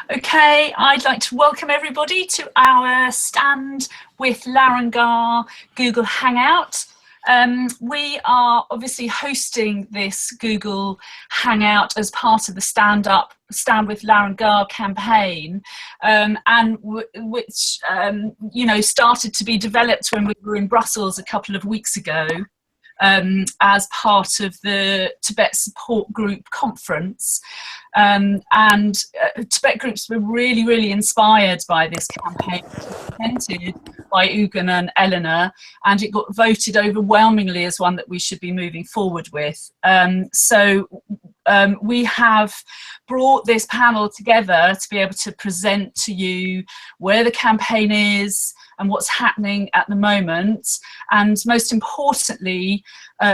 Okay, I'd like to welcome everybody to our stand with Larung Gar Google Hangout. We are obviously hosting this Google Hangout as part of the Stand with Larung Gar campaign, which started to be developed when we were in Brussels a couple of weeks ago. As part of the Tibet Support Group conference. Tibet groups were really inspired by this campaign presented by Urgyen and Eleanor, and it got voted overwhelmingly as one that we should be moving forward with. We have brought this panel together to be able to present to you where the campaign is and what's happening at the moment, and most importantly,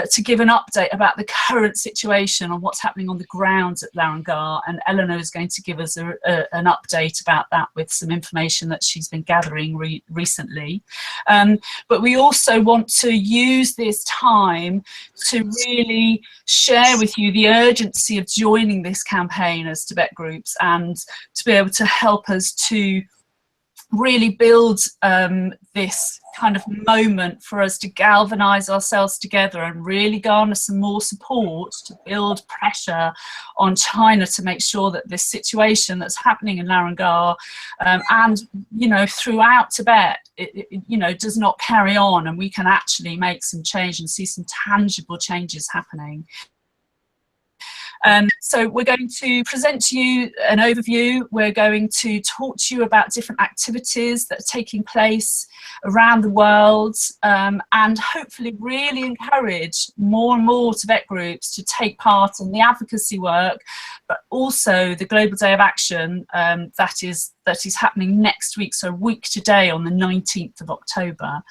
to give an update about the current situation on what's happening on the grounds at Larung Gar. And Eleanor is going to give us an update about that with some information that she's been gathering recently. But we also want to use this time to really share with you the urgency of joining this campaign as Tibet groups, and to be able to help us to really build this kind of moment for us to galvanize ourselves together and really garner some more support to build pressure on China to make sure that this situation that's happening in Larung Gar and throughout Tibet does not carry on, and we can actually make some change and see some tangible changes happening. So we're going to present to you an overview. We're going to talk to you about different activities that are taking place around the world, and hopefully really encourage more and more Tibet groups to take part in the advocacy work, but also the Global Day of Action that is happening next week, so a week today on the 19th of October.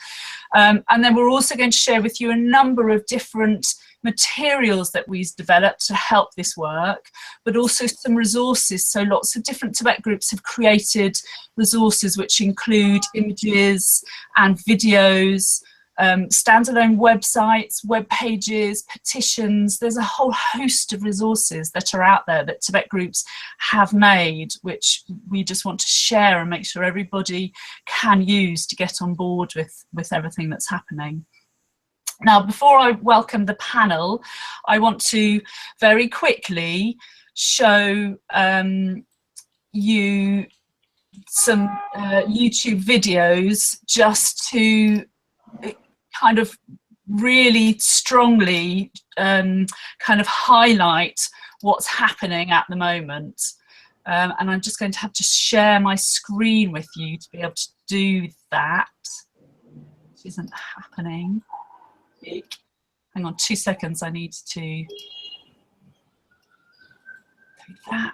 And then we're also going to share with you a number of different materials that we've developed to help this work, but also some resources. So lots of different Tibet groups have created resources which include images and videos, standalone websites, web pages, petitions. There's a whole host of resources that are out there that Tibet groups have made, which we just want to share and make sure everybody can use to get on board with everything that's happening. Now, before I welcome the panel, I want to very quickly show you some YouTube videos just to kind of really strongly kind of highlight what's happening at the moment. And I'm just going to have to share my screen with you to be able to do that, which isn't happening. Hang on 2 seconds, I need to do that.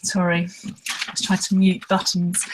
Sorry. Let's try to mute buttons.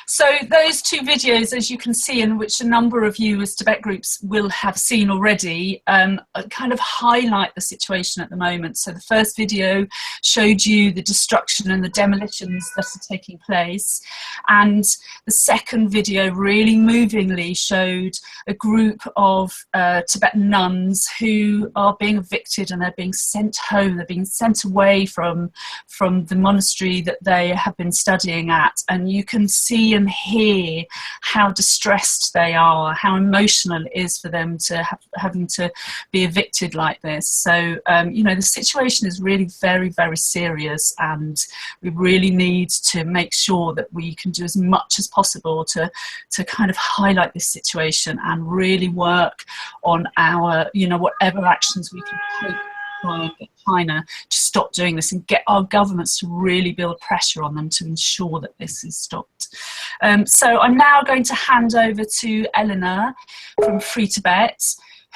So those two videos, as you can see, in which a number of you as Tibet groups will have seen already, kind of highlight the situation at the moment. So the first video showed you the destruction and the demolitions that are taking place. And the second video really movingly showed a group of Tibetan nuns who are being evicted, and they're being sent home. They're being sent away from the monastery that they have been studying at, and you can see and hear how distressed they are, how emotional it is for them to having to be evicted like this. So you know, the situation is really very, very serious, and we really need to make sure that we can do as much as possible to kind of highlight this situation and really work on our, you know, whatever actions we can take try and get China to stop doing this, and get our governments to really build pressure on them to ensure that this is stopped. So I'm now going to hand over to Eleanor from Free Tibet,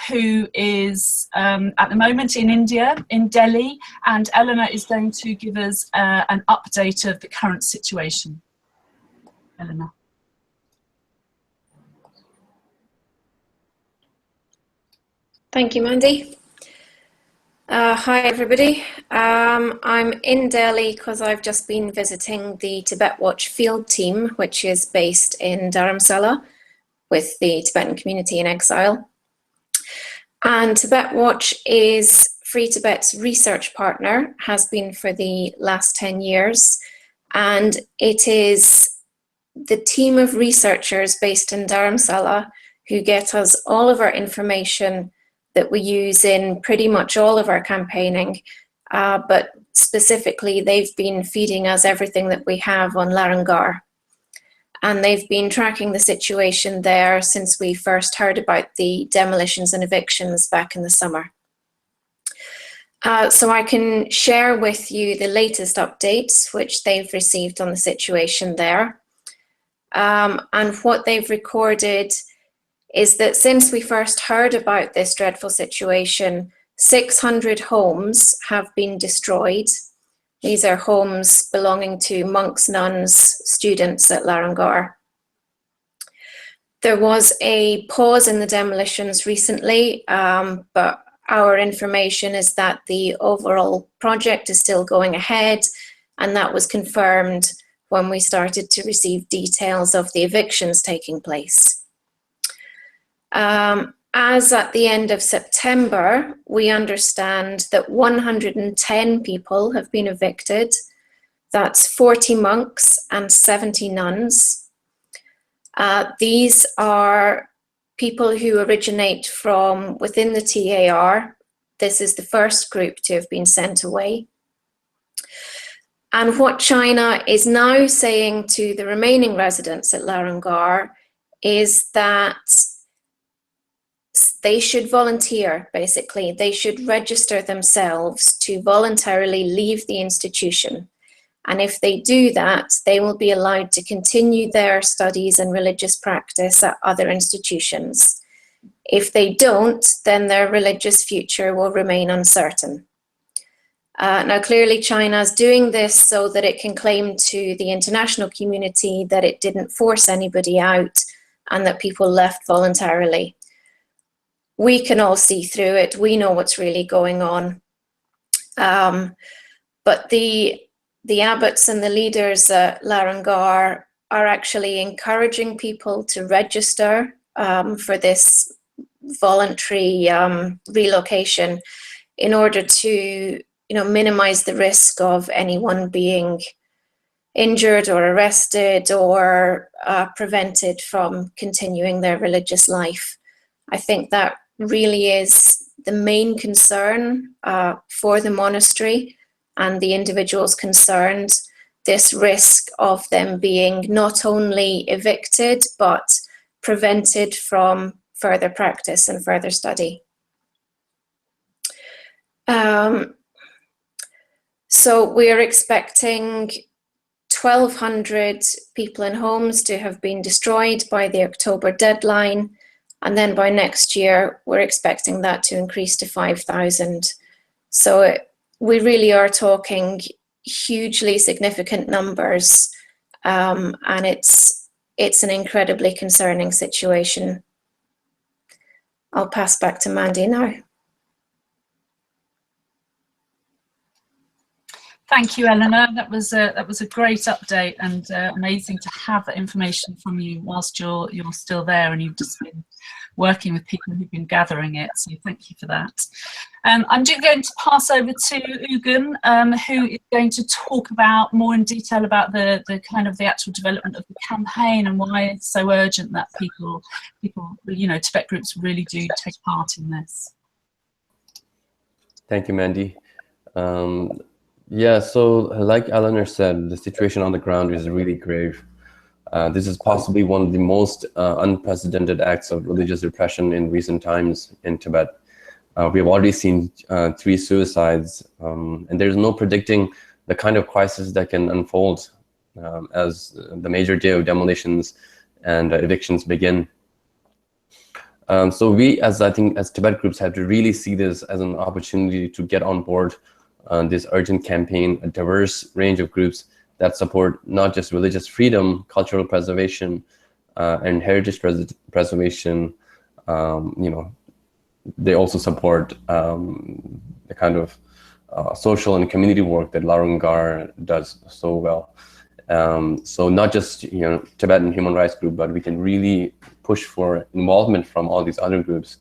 who is at the moment in India, in Delhi, and Eleanor is going to give us an update of the current situation. Eleanor. Thank you, Mandy. Hi, everybody. I'm in Delhi because I've just been visiting the Tibet Watch field team, which is based in Dharamsala with the Tibetan community in exile. And Tibet Watch is Free Tibet's research partner, has been for the last 10 years. And it is the team of researchers based in Dharamsala who get us all of our information that we use in pretty much all of our campaigning, but specifically they've been feeding us everything that we have on Larung Gar. And they've been tracking the situation there since we first heard about the demolitions and evictions back in the summer. So I can share with you the latest updates which they've received on the situation there. And what they've recorded is that since we first heard about this dreadful situation, 600 homes have been destroyed. These are homes belonging to monks, nuns, students at Larung Gar. There was a pause in the demolitions recently, but our information is that the overall project is still going ahead, and that was confirmed when we started to receive details of the evictions taking place. As at the end of September, we understand that 110 people have been evicted. That's 40 monks and 70 nuns. These are people who originate from within the TAR. This is the first group to have been sent away. And what China is now saying to the remaining residents at Larung Gar is that they should volunteer, basically. They should register themselves to voluntarily leave the institution. And if they do that, they will be allowed to continue their studies and religious practice at other institutions. If they don't, then their religious future will remain uncertain. Now, clearly, China is doing this so that it can claim to the international community that it didn't force anybody out and that people left voluntarily. We can all see through it. We know what's really going on. But the abbots and the leaders at Larung Gar are actually encouraging people to register for this voluntary relocation in order to, minimize the risk of anyone being injured or arrested or prevented from continuing their religious life. I think that really is the main concern for the monastery and the individuals concerned, this risk of them being not only evicted, but prevented from further practice and further study. So we're expecting 1,200 people in homes to have been destroyed by the October deadline. And then by next year, we're expecting that to increase to 5,000. So we really are talking hugely significant numbers, and it's an incredibly concerning situation. I'll pass back to Mandy now. Thank you, Eleanor. That was a great update, and amazing to have that information from you whilst you're still there, and you've just been working with people who've been gathering it. So thank you for that. I'm going to pass over to Urgyen, who is going to talk about more in detail about the actual development of the campaign and why it's so urgent that people, Tibet groups really do take part in this. Thank you, Mandy. Yeah, so like Eleanor said, the situation on the ground is really grave. This is possibly one of the most unprecedented acts of religious repression in recent times in Tibet. We have already seen 3 suicides, and there's no predicting the kind of crisis that can unfold as the major day of demolitions and evictions begin. So we, as Tibet groups, have to really see this as an opportunity to get on board this urgent campaign, a diverse range of groups that support not just religious freedom, cultural preservation, and heritage preservation. They also support the kind of social and community work that Larung Gar does so well. So not just Tibetan human rights group, but we can really push for involvement from all these other groups.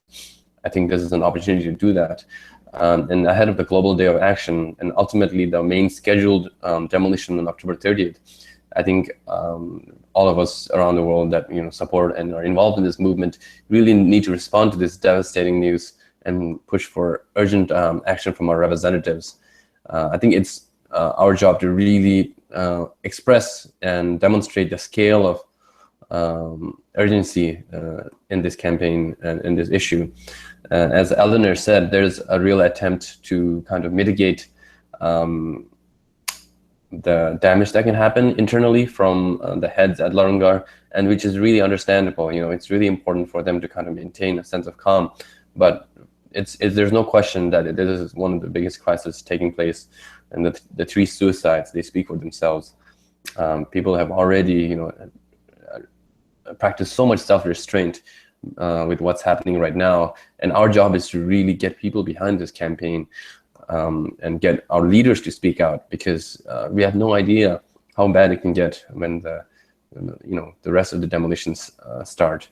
I think this is an opportunity to do that. And ahead of the Global Day of Action, and ultimately the main scheduled demolition on October 30th, I think all of us around the world that support and are involved in this movement really need to respond to this devastating news and push for urgent action from our representatives. I think it's our job to really express and demonstrate the scale of urgency in this campaign and in this issue. As Eleanor said, there's a real attempt to kind of mitigate the damage that can happen internally from the heads at Larung Gar, and which is really understandable. It's really important for them to kind of maintain a sense of calm, but there's no question that this is one of the biggest crises taking place, and the 3 suicides, they speak for themselves. People have already, practiced so much self-restraint with what's happening right now, and our job is to really get people behind this campaign and get our leaders to speak out, because we have no idea how bad it can get when the rest of the demolitions start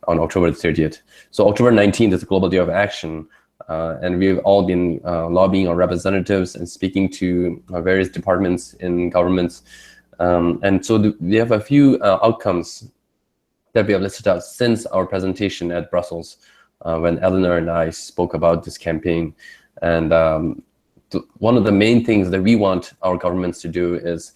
on October 30th. So October 19th is the Global Day of Action, and we've all been lobbying our representatives and speaking to various departments in governments, and so we have a few outcomes that we have listed out since our presentation at Brussels, when Eleanor and I spoke about this campaign. And one of the main things that we want our governments to do is,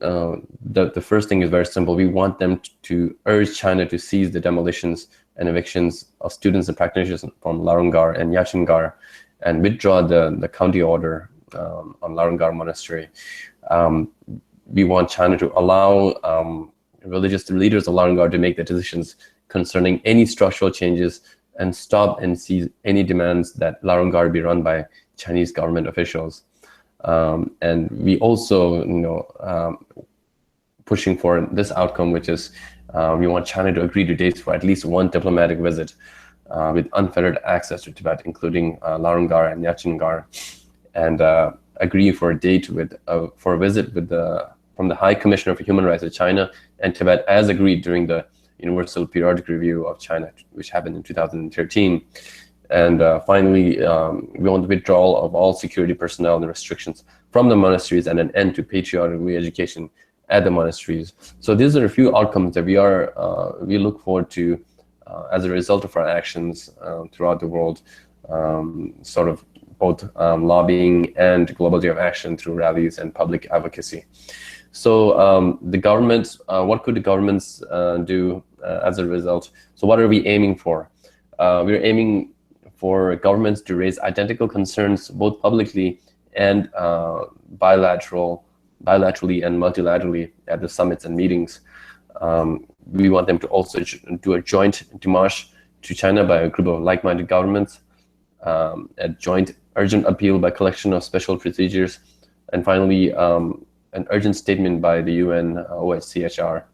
the first thing is very simple. We want them to urge China to cease the demolitions and evictions of students and practitioners from Larung Gar and Yachin Gar, and withdraw the county order on Larung Gar Monastery. We want China to allow religious leaders of Larung Gar to make the decisions concerning any structural changes, and stop and seize any demands that Larung Gar be run by Chinese government officials. And we also, pushing for this outcome, which is we want China to agree to dates for at least one diplomatic visit with unfettered access to Tibet, including Larung Gar and Yachin Gar, and agree for a date for a visit from the High Commissioner for Human Rights of China and Tibet, as agreed during the Universal Periodic Review of China, which happened in 2013. And finally, we want the withdrawal of all security personnel and restrictions from the monasteries, and an end to patriotic re-education at the monasteries. So these are a few outcomes that we look forward to as a result of our actions throughout the world, sort of both lobbying and Global Day of Action through rallies and public advocacy. So the government, what could the governments do as a result? So what are we aiming for? We're aiming for governments to raise identical concerns, both publicly and bilaterally and multilaterally at the summits and meetings. We want them to also do a joint démarche to China by a group of like-minded governments, a joint urgent appeal by collection of special procedures And finally, an urgent statement by the UN OHCHR,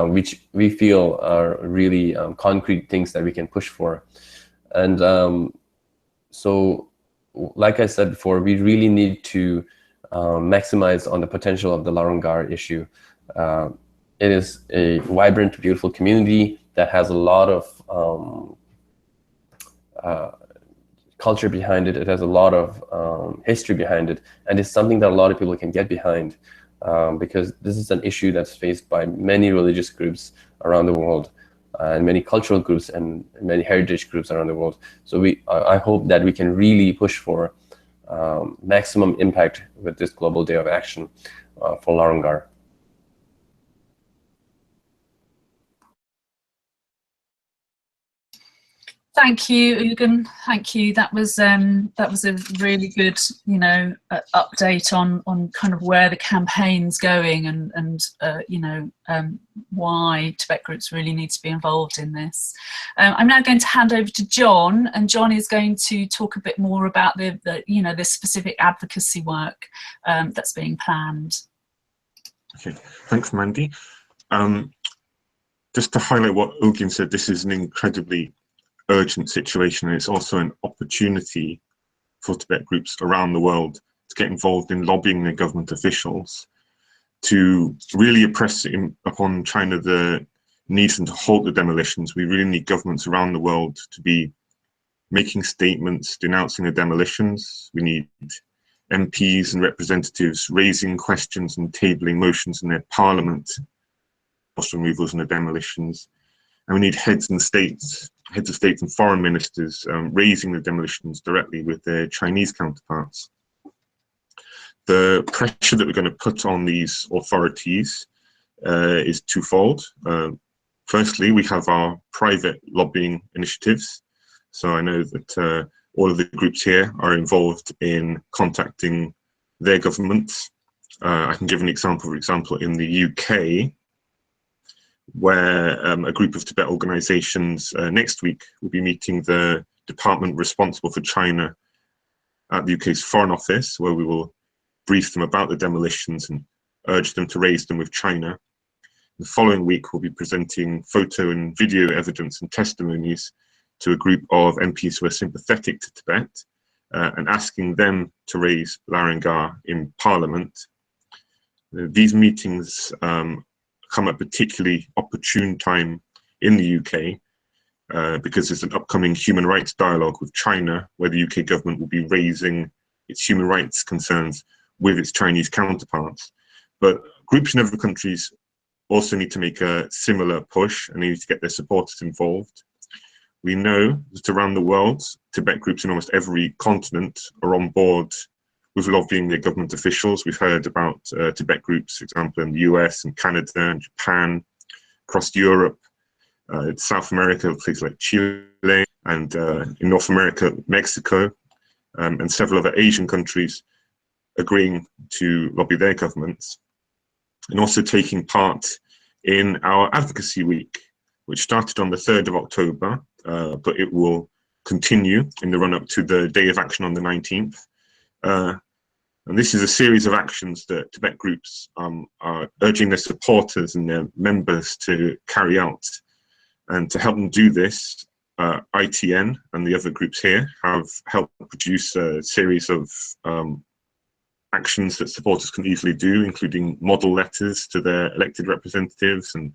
which we feel are really concrete things that we can push for. And so, like I said before, we really need to maximize on the potential of the Larung Gar issue. It is a vibrant, beautiful community that has a lot of culture behind it. It has a lot of history behind it, and it's something that a lot of people can get behind, because this is an issue that's faced by many religious groups around the world, and many cultural groups and many heritage groups around the world. So I hope that we can really push for maximum impact with this global day of action for Larung Gar. Thank you, Urgyen. Thank you. That was a really good, update on kind of where the campaign's going and why Tibet groups really need to be involved in this. I'm now going to hand over to John, and John is going to talk a bit more about the specific advocacy work that's being planned. Okay, thanks, Mandy. Just to highlight what Urgyen said, this is an incredibly urgent situation, and it's also an opportunity for Tibet groups around the world to get involved in lobbying their government officials to really impress upon China the need to halt the demolitions. We really need governments around the world to be making statements denouncing the demolitions. We need MPs and representatives raising questions and tabling motions in their parliament, cost removals and the demolitions. And we need heads of state and foreign ministers raising the demolitions directly with their Chinese counterparts. The pressure that we're going to put on these authorities is twofold. Firstly, we have our private lobbying initiatives. So I know that all of the groups here are involved in contacting their governments. I can give an example. For example, in the UK, where a group of Tibet organizations next week will be meeting the department responsible for China at the UK's Foreign Office, where we will brief them about the demolitions and urge them to raise them with China. The following week, we'll be presenting photo and video evidence and testimonies to a group of MPs who are sympathetic to Tibet and asking them to raise Larung Gar in Parliament. These meetings come at a particularly opportune time in the UK because there's an upcoming human rights dialogue with China, where the UK government will be raising its human rights concerns with its Chinese counterparts. But groups in other countries also need to make a similar push, and they need to get their supporters involved. We know that around the world, Tibet groups in almost every continent are on board with lobbying their government officials. We've heard about Tibet groups, for example, in the US and Canada and Japan, across Europe, South America, places like Chile, and in North America, Mexico, and several other Asian countries agreeing to lobby their governments, and also taking part in our advocacy week, which started on the 3rd of October, but it will continue in the run-up to the Day of Action on the 19th. And this is a series of actions that Tibet groups are urging their supporters and their members to carry out. And to help them do this, ITN and the other groups here have helped produce a series of actions that supporters can easily do, including model letters to their elected representatives and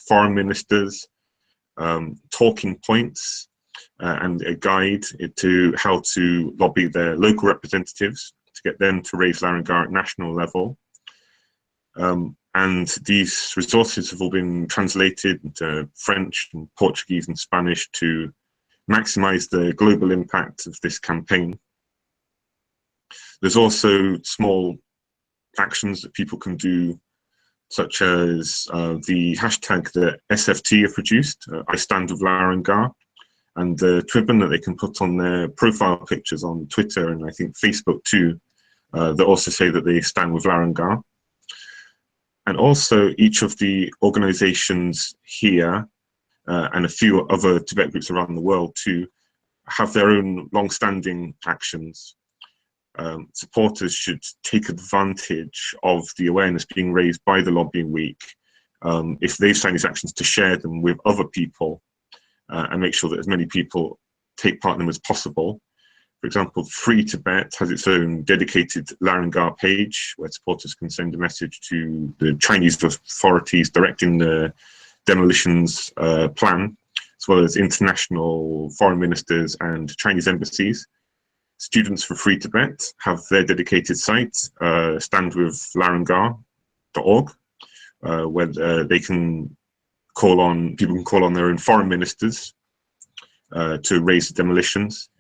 foreign ministers, talking points, and a guide to how to lobby their local representatives to get them to raise Larung Gar at national level. And these resources have all been translated into French and Portuguese and Spanish to maximize the global impact of this campaign. There's also small actions that people can do, such as the hashtag that SFT have produced, I Stand with Larung Gar, and the ribbon that they can put on their profile pictures on Twitter and I think Facebook too, that also say that they stand with Larung Gar. And also each of the organizations here and a few other Tibet groups around the world too have their own long-standing actions. supporters should take advantage of the awareness being raised by the lobbying week, if they've signed these actions, to share them with other people and make sure that as many people take part in them as possible. For example, Free Tibet has its own dedicated Larung Gar page where supporters can send a message to the Chinese authorities directing the demolitions plan, as well as international foreign ministers and Chinese embassies. Students for Free Tibet have their dedicated site, standwithlarunggar.org, where they can people can call on their own foreign ministers to raise the demolitions.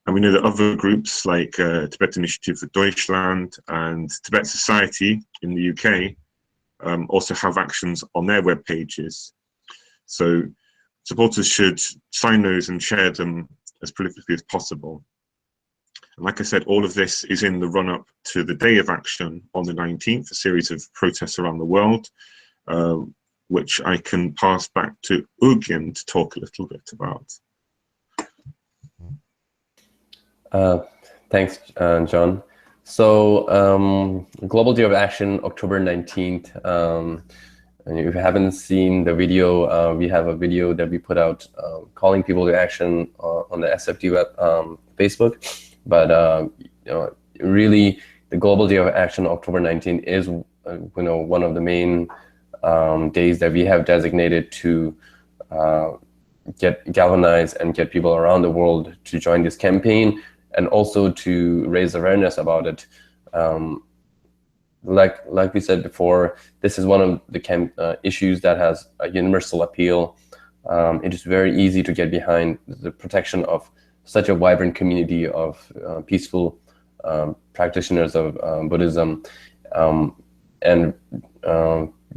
And we know that other groups like Tibet Initiative for Deutschland and Tibet Society in the UK also have actions on their web pages. So supporters should sign those and share them as prolifically as possible. And like I said, all of this is in the run-up to the day of action on the 19th, a series of protests around the world, which I can pass back to Urgyen to talk a little bit about. Thanks, John. So Global Day of Action, October 19th. And if you haven't seen the video, we have a video that we put out calling people to action on the SFD web, Facebook. But really, the Global Day of Action, October 19th, is one of the main days that we have designated to galvanize and get people around the world to join this campaign, and also to raise awareness about it. Like we said before, this is one of the issues that has a universal appeal. It is very easy to get behind the protection of such a vibrant community of peaceful practitioners of Buddhism. And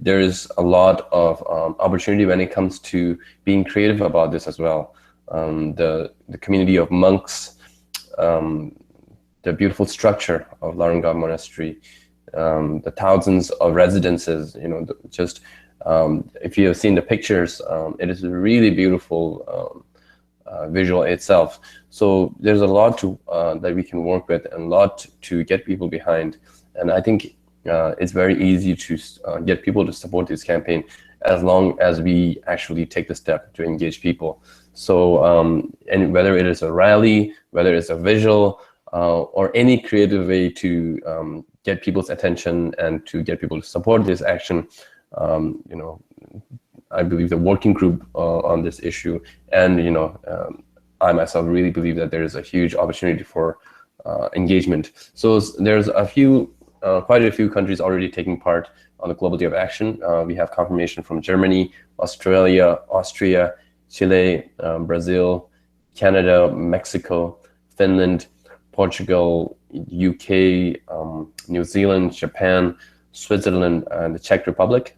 there is a lot of opportunity when it comes to being creative about this as well. The community of monks, the beautiful structure of Larung Gar Monastery, the thousands of residences, if you have seen the pictures, it is a really beautiful visual itself. So there's a lot that we can work with, and a lot to get people behind. And I think it's very easy to get people to support this campaign as long as we actually take the step to engage people. So, and whether it is a rally, whether it's a visual, or any creative way to get people's attention and to get people to support this action, I believe the working group on this issue, and I myself really believe that there is a huge opportunity for engagement. So there's quite a few countries already taking part on the Global Day of Action. We have confirmation from Germany, Australia, Austria, Chile, Brazil, Canada, Mexico, Finland, Portugal, UK, New Zealand, Japan, Switzerland, and the Czech Republic.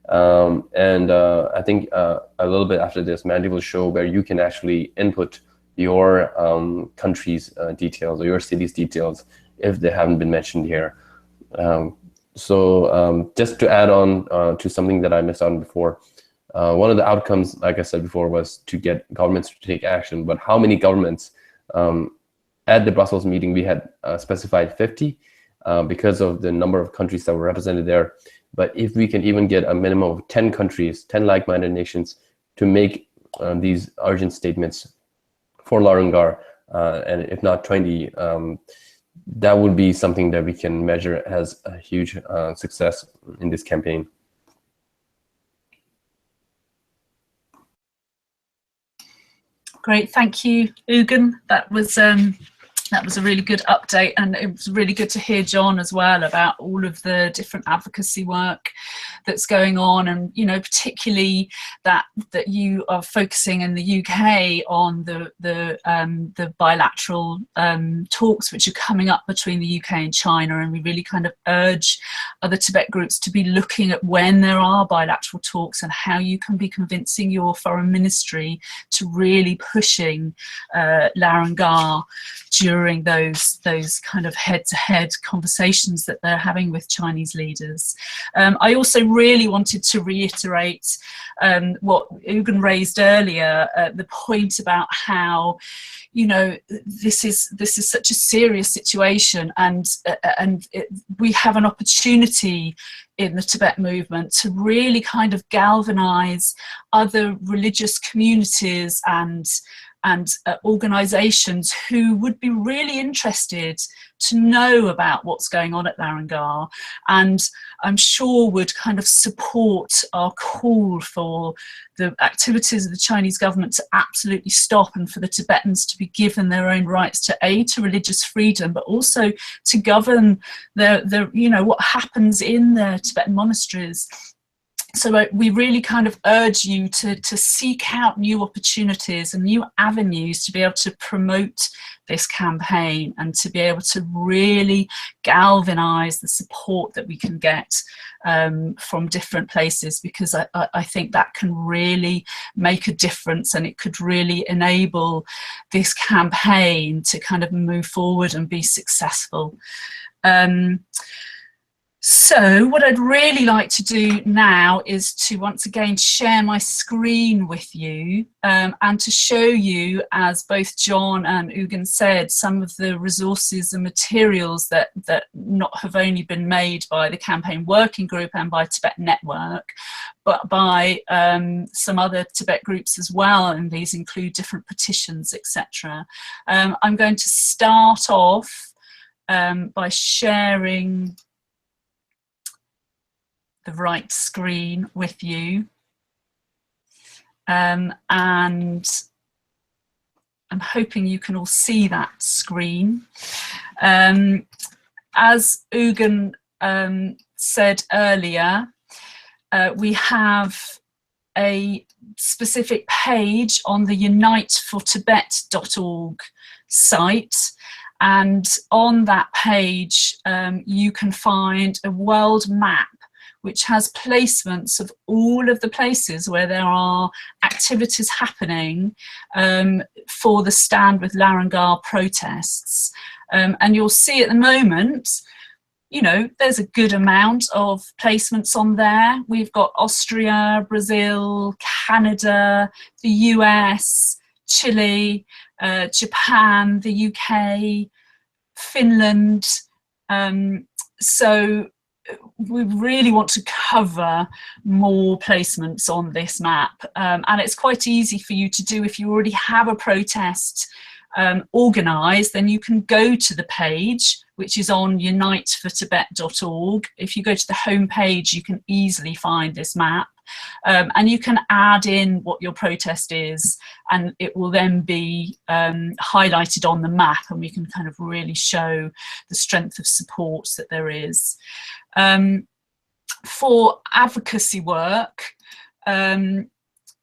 I think a little bit after this, Mandy will show where you can actually input your country's details or your city's details if they haven't been mentioned here. Just to add on to something that I missed on before, one of the outcomes, like I said before, was to get governments to take action. But how many governments? At the Brussels meeting, we had specified 50 because of the number of countries that were represented there. But if we can even get a minimum of 10 countries, 10 like-minded nations, to make these urgent statements for Larung Gar, and if not 20, that would be something that we can measure as a huge success in this campaign. Great, thank you, Urgyen. That was a really good update, and it was really good to hear John as well about all of the different advocacy work that's going on, and particularly that you are focusing in the UK on the bilateral talks which are coming up between the UK and China, and we really kind of urge other Tibet groups to be looking at when there are bilateral talks and how you can be convincing your foreign ministry to really pushing Larung Gar during during those kind of head-to-head conversations that they're having with Chinese leaders. I also really wanted to reiterate what Urgyen raised earlier, the point about how, you know, this is such a serious situation, and we have an opportunity in the Tibet movement to really kind of galvanize other religious communities and organizations who would be really interested to know about what's going on at Larung Gar, and I'm sure would kind of support our call for the activities of the Chinese government to absolutely stop, and for the Tibetans to be given their own rights to religious freedom, but also to govern you know, what happens in the Tibetan monasteries. So we really kind of urge you to seek out new opportunities and new avenues to be able to promote this campaign, and to be able to really galvanize the support that we can get from different places, because I think that can really make a difference, and it could really enable this campaign to kind of move forward and be successful. So what I'd really like to do now is to once again share my screen with you, and to show you, as both John and Urgyen said, some of the resources and materials that not have only been made by the campaign working group and by Tibet Network, but by some other Tibet groups as well, and these include different petitions, etc. I'm going to start off by sharing the right screen with you, and I'm hoping you can all see that screen. As Urgyen said earlier, we have a specific page on the unitefortibet.org site, and on that page you can find a world map which has placements of all of the places where there are activities happening for the Stand with Larung Gar protests. And you'll see at the moment, you know, there's a good amount of placements on there. We've got Austria, Brazil, Canada, the US, Chile, Japan, the UK, Finland. So we really want to cover more placements on this map, and it's quite easy for you to do if you already have a protest organised. Then you can go to the page, which is on unitefortibet.org. If you go to the home page, you can easily find this map, and you can add in what your protest is, and it will then be highlighted on the map, and we can kind of really show the strength of support that there is. For advocacy work,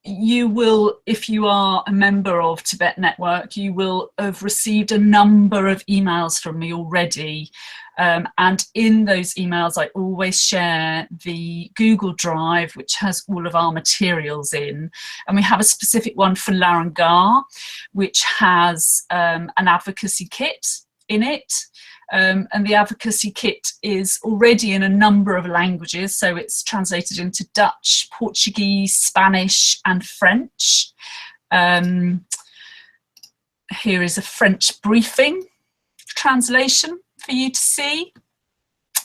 you will, if you are a member of Tibet Network, you will have received a number of emails from me already, and in those emails I always share the Google Drive which has all of our materials in, and we have a specific one for Larung Gar which has an advocacy kit in it. And the advocacy kit is already in a number of languages, so it's translated into Dutch, Portuguese, Spanish and French. Here is a French briefing translation for you to see.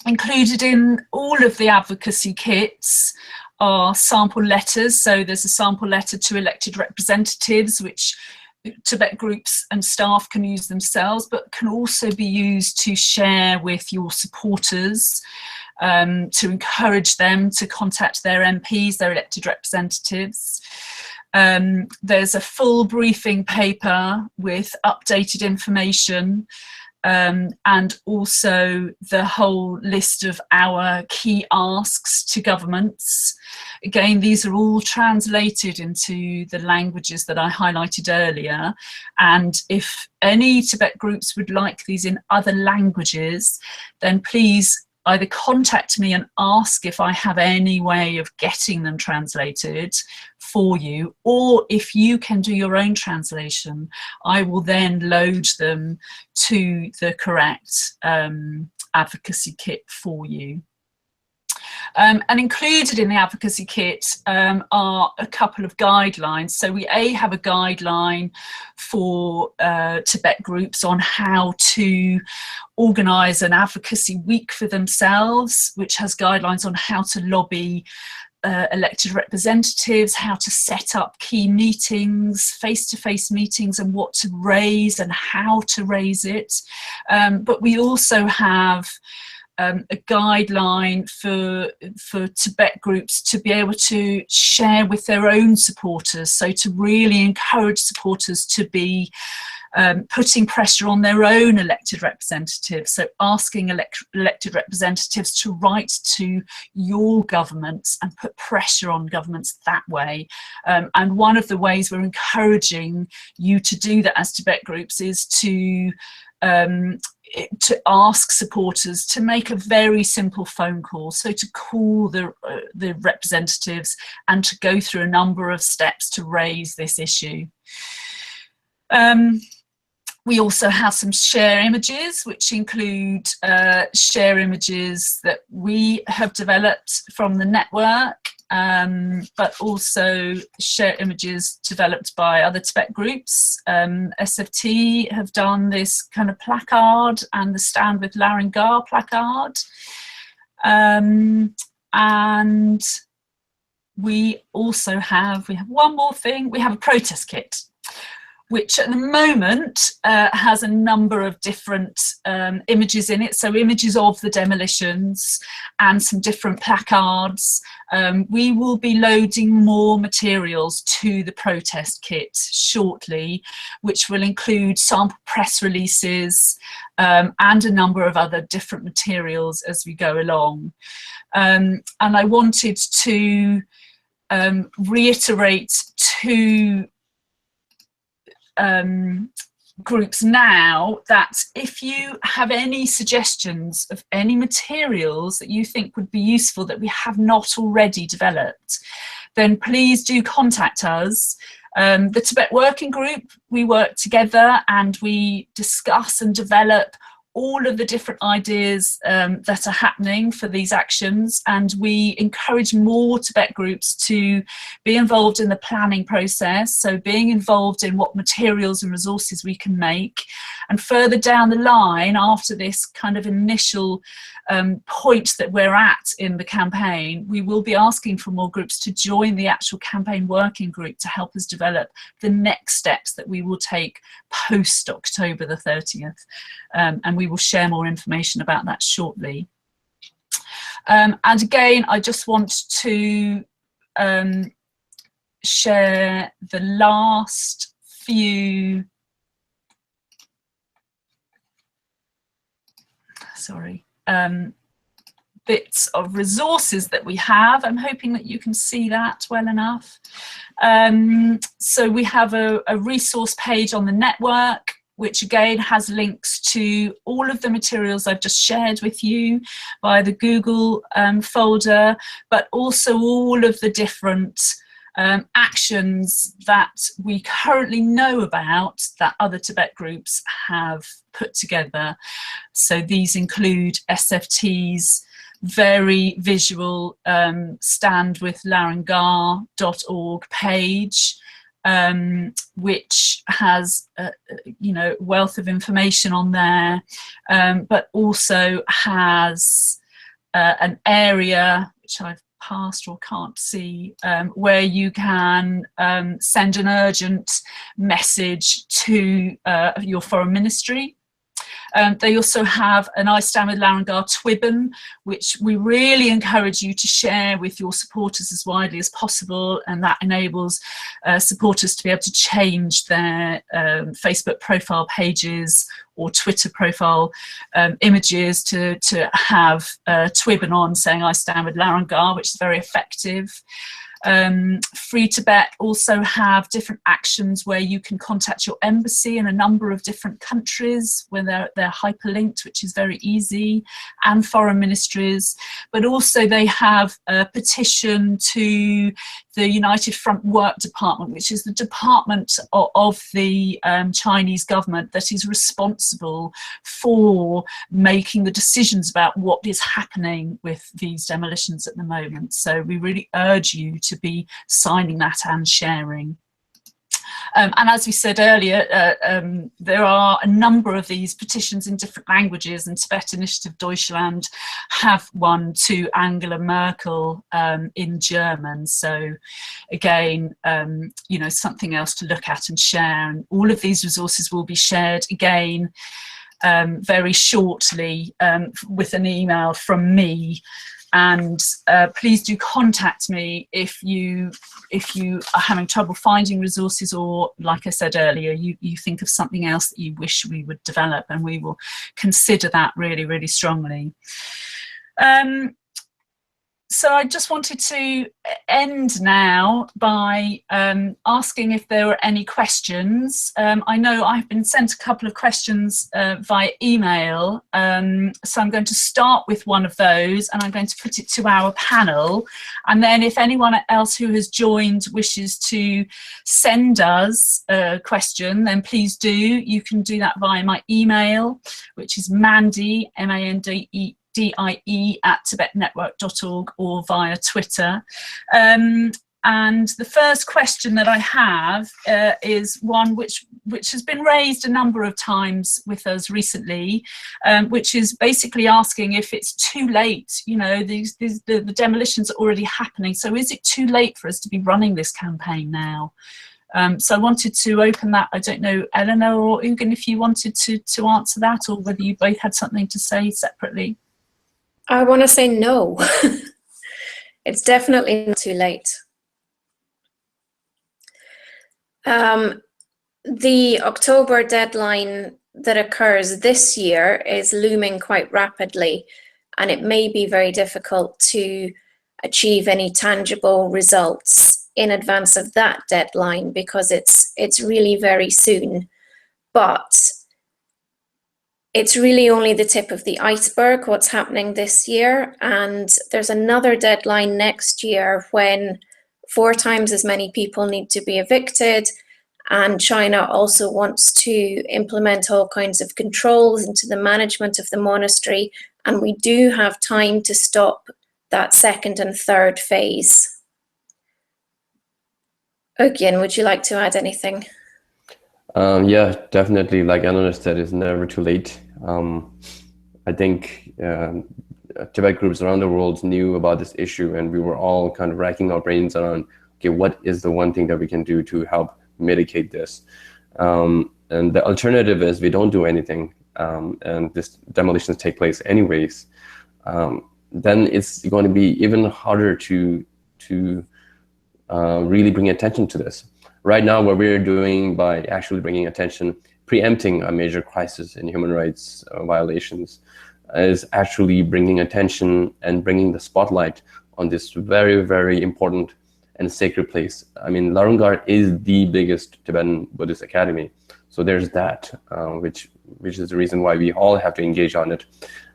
Included in all of the advocacy kits are sample letters, so there's a sample letter to elected representatives which Tibet groups and staff can use themselves, but can also be used to share with your supporters, to encourage them to contact their MPs, their elected representatives. There's a full briefing paper with updated information, and also the whole list of our key asks to governments. Again, these are all translated into the languages that I highlighted earlier, and if any Tibet groups would like these in other languages, then please either contact me and ask if I have any way of getting them translated for you, or if you can do your own translation, I will then load them to the correct advocacy kit for you. And included in the advocacy kit are a couple of guidelines. So we have a guideline for Tibet groups on how to organise an advocacy week for themselves, which has guidelines on how to lobby elected representatives, how to set up key meetings, face-to-face meetings, and what to raise and how to raise it. But we also have a guideline for Tibet groups to be able to share with their own supporters, so to really encourage supporters to be putting pressure on their own elected representatives, so asking elected representatives to write to your governments and put pressure on governments that way. And one of the ways we're encouraging you to do that as Tibet groups is to ask supporters to make a very simple phone call, so to call the representatives and to go through a number of steps to raise this issue. We also have some share images, which include share images that we have developed from the network, but also share images developed by other Tibet groups. SFT have done this kind of placard and the Stand with Larung Gar placard. And we also have one more thing, we have a protest kit, which at the moment has a number of different images in it, so images of the demolitions and some different placards. We will be loading more materials to the protest kit shortly, which will include sample press releases and a number of other different materials as we go along. And I wanted to reiterate two groups now, that if you have any suggestions of any materials that you think would be useful that we have not already developed, then please do contact us. The Tibet Working Group, we work together and we discuss and develop all of the different ideas that are happening for these actions, and we encourage more Tibet groups to be involved in the planning process, so being involved in what materials and resources we can make. And further down the line, after this kind of initial point that we're at in the campaign, we will be asking for more groups to join the actual campaign working group to help us develop the next steps that we will take post October the 30th. And we will share more information about that shortly. And again, I just want to share the last few, bits of resources that we have. I'm hoping that you can see that well enough. So we have a resource page on the network, which again has links to all of the materials I've just shared with you via the Google folder, but also all of the different actions that we currently know about that other Tibet groups have put together. So these include SFT's very visual standwithlarunggar.org page, which has wealth of information on there, but also has an area which I've passed or can't see, where you can send an urgent message to your foreign ministry. They also have an I Stand with Larung Gar Twibbon, which we really encourage you to share with your supporters as widely as possible, and that enables supporters to be able to change their Facebook profile pages or Twitter profile images to have Twibbon on saying I stand with Larung Gar, which is very effective. Free Tibet also have different actions where you can contact your embassy in a number of different countries where they're hyperlinked, which is very easy, and foreign ministries. But also they have a petition to the United Front Work Department, which is the department of the Chinese government that is responsible for making the decisions about what is happening with these demolitions at the moment. So we really urge you to be signing that and sharing. And as we said earlier, there are a number of these petitions in different languages, and Tibet Initiative Deutschland have one to Angela Merkel in German. So again, you know, something else to look at and share. And all of these resources will be shared again very shortly with an email from me. And please do contact me if you are having trouble finding resources, or like I said earlier, you think of something else that you wish we would develop, and we will consider that really, really strongly. So I just wanted to end now by asking if there were any questions. I know I've been sent a couple of questions via email, so I'm going to start with one of those and I'm going to put it to our panel. And then if anyone else who has joined wishes to send us a question, then please do. You can do that via my email, which is Mandy, MANDIE, @tibetnetwork.org, or via Twitter. And the first question that I have is one which has been raised a number of times with us recently, which is basically asking if it's too late. You know, the demolitions are already happening, so is it too late for us to be running this campaign now? So I wanted to open that. I don't know, Eleanor or Urgyen, if you wanted to answer that, or whether you both had something to say separately. I want to say no. It's definitely not too late. The October deadline that occurs this year is looming quite rapidly, and it may be very difficult to achieve any tangible results in advance of that deadline, because it's really very soon. But it's really only the tip of the iceberg, what's happening this year. And there's another deadline next year when 4 times as many people need to be evicted. And China also wants to implement all kinds of controls into the management of the monastery. And we do have time to stop that second and third phase. Urgyen, would you like to add anything? Yeah, definitely. Like Eleanor said, it's never too late. I think Tibet groups around the world knew about this issue, and we were all kind of racking our brains around, okay, what is the one thing that we can do to help mitigate this? And the alternative is we don't do anything, and this demolitions take place anyways. Then it's going to be even harder to really bring attention to this. Right now, what we're doing by actually bringing attention, preempting a major crisis in human rights violations, is actually bringing attention and bringing the spotlight on this very, very important and sacred place. I mean, Larung Gar is the biggest Tibetan Buddhist academy. So there's that, which is the reason why we all have to engage on it.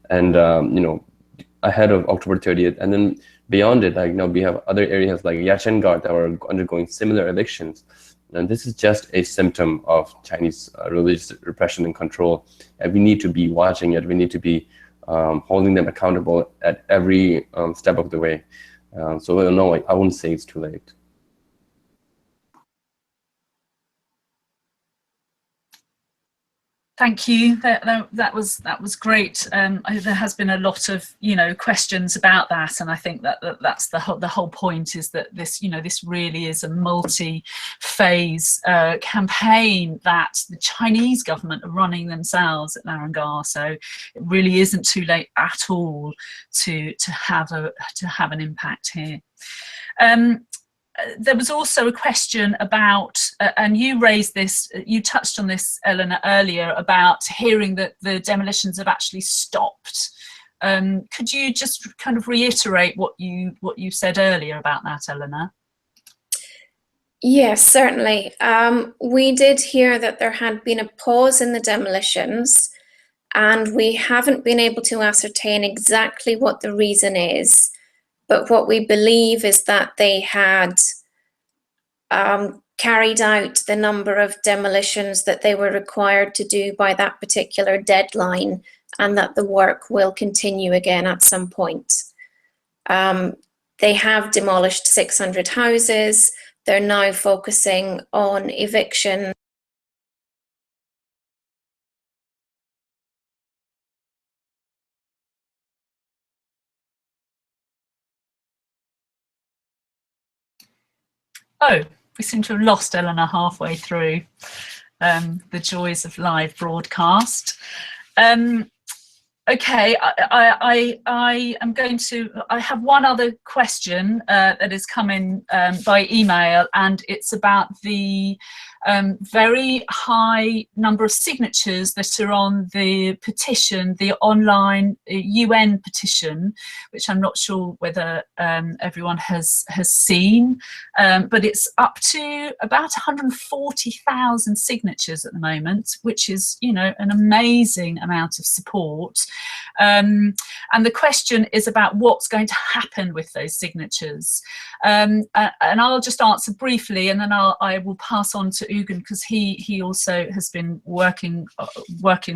And, you know, ahead of October 30th, and then beyond it, like, you know, we have other areas like Urgyen Gar that are undergoing similar elections. And this is just a symptom of Chinese religious repression and control. And we need to be watching it. We need to be holding them accountable at every step of the way. So no, I wouldn't say it's too late. Thank you. That was great. There has been a lot of, you know, questions about that, and I think that's the whole point, is that this, you know, this really is a multi-phase campaign that the Chinese government are running themselves at Larung Gar. So it really isn't too late at all to have an impact here. There was also a question about, and you raised this, you touched on this, Eleanor, earlier, about hearing that the demolitions have actually stopped. Could you just kind of reiterate what you said earlier about that, Eleanor? Yes, certainly. We did hear that there had been a pause in the demolitions, and we haven't been able to ascertain exactly what the reason is. But what we believe is that they had carried out the number of demolitions that they were required to do by that particular deadline, and that the work will continue again at some point. They have demolished 600 houses. They're now focusing on eviction. Oh, we seem to have lost Eleanor halfway through the joys of live broadcast. Okay, I am going to, I have one other question that is coming by email, and it's about the very high number of signatures that are on the petition, the online UN petition, which I'm not sure whether everyone has seen, but it's up to about 140,000 signatures at the moment, which is, you know, an amazing amount of support. And the question is about what's going to happen with those signatures. And I'll just answer briefly, and then I will pass on to Urgyen, because he also has been working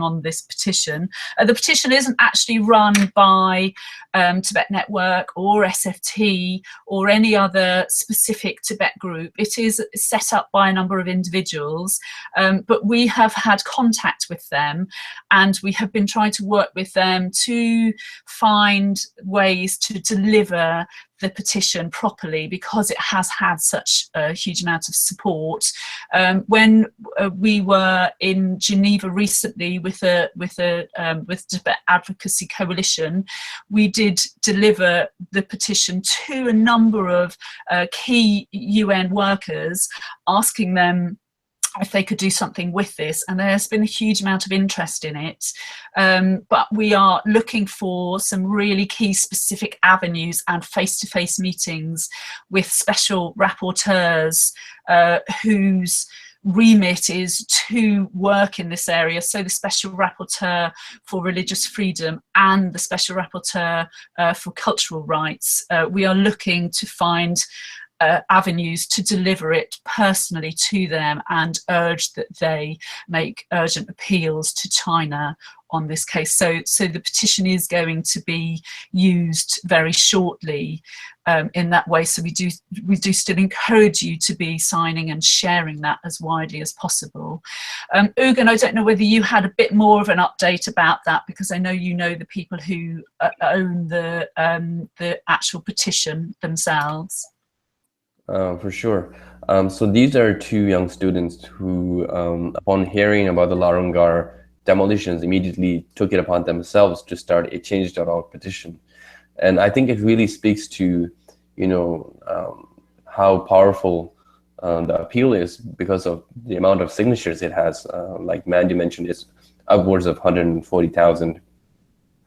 on this petition. The petition isn't actually run by Tibet Network or SFT or any other specific Tibet group. It is set up by a number of individuals, but we have had contact with them, and we have been trying to work with them to find ways to deliver the petition properly, because it has had such a huge amount of support. When we were in Geneva recently with Tibet Advocacy Coalition, we did deliver the petition to a number of key UN workers, asking them if they could do something with this, and there's been a huge amount of interest in it, but we are looking for some really key specific avenues and face-to-face meetings with special rapporteurs whose remit is to work in this area. So the Special Rapporteur for Religious Freedom and the Special Rapporteur for Cultural Rights. We are looking to find avenues to deliver it personally to them, and urge that they make urgent appeals to China on this case. So the petition is going to be used very shortly in that way. So we do still encourage you to be signing and sharing that as widely as possible. Urgyen, I don't know whether you had a bit more of an update about that, because I know you know the people who own the actual petition themselves. For sure. So these are two young students who, upon hearing about the Larung Gar demolitions, immediately took it upon themselves to start a change.org petition. And I think it really speaks to, you know, how powerful the appeal is, because of the amount of signatures it has. Like Mandy mentioned, it's upwards of 140,000,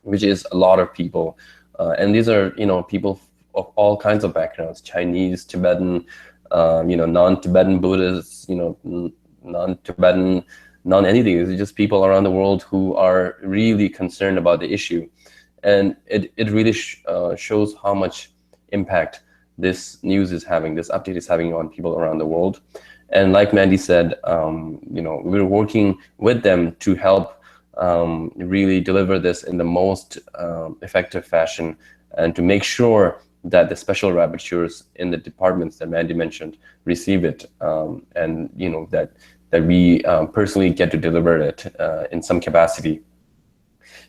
which is a lot of people. And these are, you know, people of all kinds of backgrounds: Chinese, Tibetan, you know, non-Tibetan Buddhists, you know, non-Tibetan, non-anything. It's just people around the world who are really concerned about the issue. And it really shows how much impact this news is having, this update is having on people around the world. And like Mandy said, you know, we're working with them to help really deliver this in the most effective fashion, and to make sure that the special rapporteurs in the departments that Mandy mentioned receive it, and you know, that we personally get to deliver it in some capacity.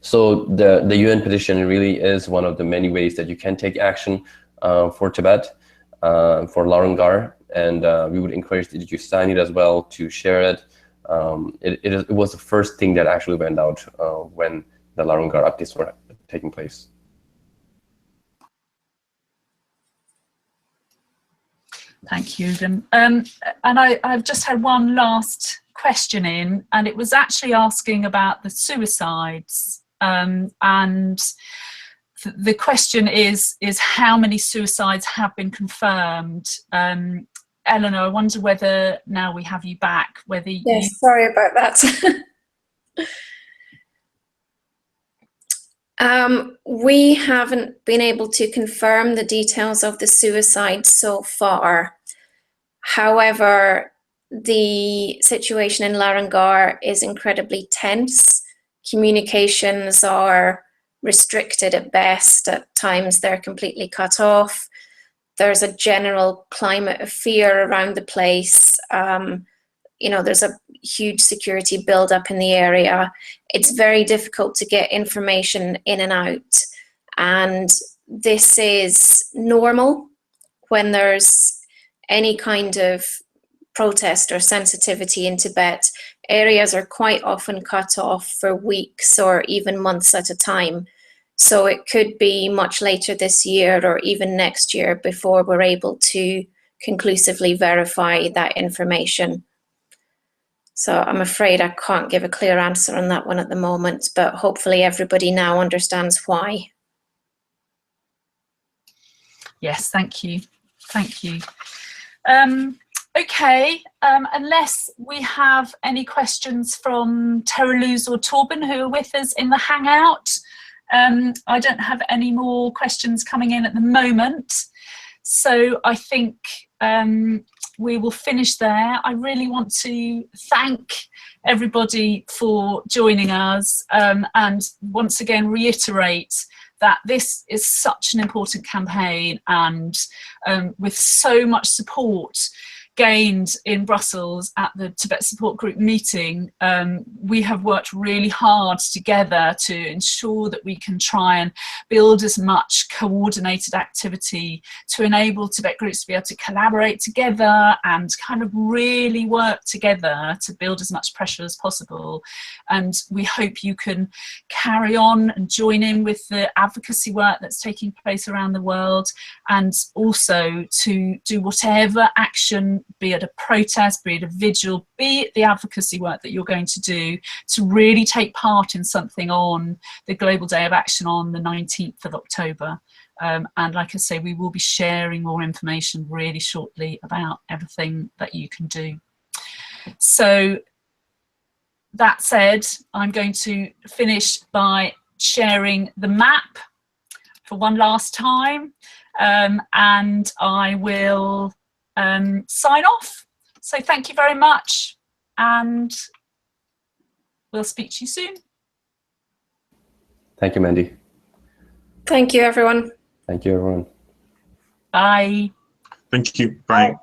So the UN petition really is one of the many ways that you can take action for Tibet, for Larung Gar, and we would encourage that you sign it as well, to share it. It was the first thing that actually went out when the Larung Gar updates were taking place. Thank you, Urgyen. And I've just had one last question in, and it was actually asking about the suicides. And the question is how many suicides have been confirmed? Eleanor, I wonder whether now we have you back, whether you... Yes, sorry about that. We haven't been able to confirm the details of the suicide so far. However, the situation in Larung Gar is incredibly tense. Communications are restricted at best. At times they're completely cut off. There's a general climate of fear around the place. You know, there's a huge security build-up in the area. It's very difficult to get information in and out. And this is normal when there's any kind of protest or sensitivity in Tibet. Areas are quite often cut off for weeks or even months at a time. So it could be much later this year or even next year before we're able to conclusively verify that information. So I'm afraid I can't give a clear answer on that one at the moment, but hopefully everybody now understands why. Yes, thank you. Thank you. Okay, unless we have any questions from Teraluz or Torben who are with us in the Hangout, I don't have any more questions coming in at the moment. So I think we will finish there. I really want to thank everybody for joining us and once again reiterate that this is such an important campaign, and with so much support gained in Brussels at the Tibet Support Group meeting, we have worked really hard together to ensure that we can try and build as much coordinated activity to enable Tibet groups to be able to collaborate together and kind of really work together to build as much pressure as possible. And we hope you can carry on and join in with the advocacy work that's taking place around the world, and also to do whatever action, be it a protest, be it a vigil, be it the advocacy work that you're going to do, to really take part in something on the Global Day of Action on the 19th of October. And like I say, we will be sharing more information really shortly about everything that you can do. So that said, I'm going to finish by sharing the map for one last time, and I will sign off. So thank you very much, and we'll speak to you soon. Thank you, Mandy. Thank you, everyone. Thank you, everyone. Bye. Thank you. Bye.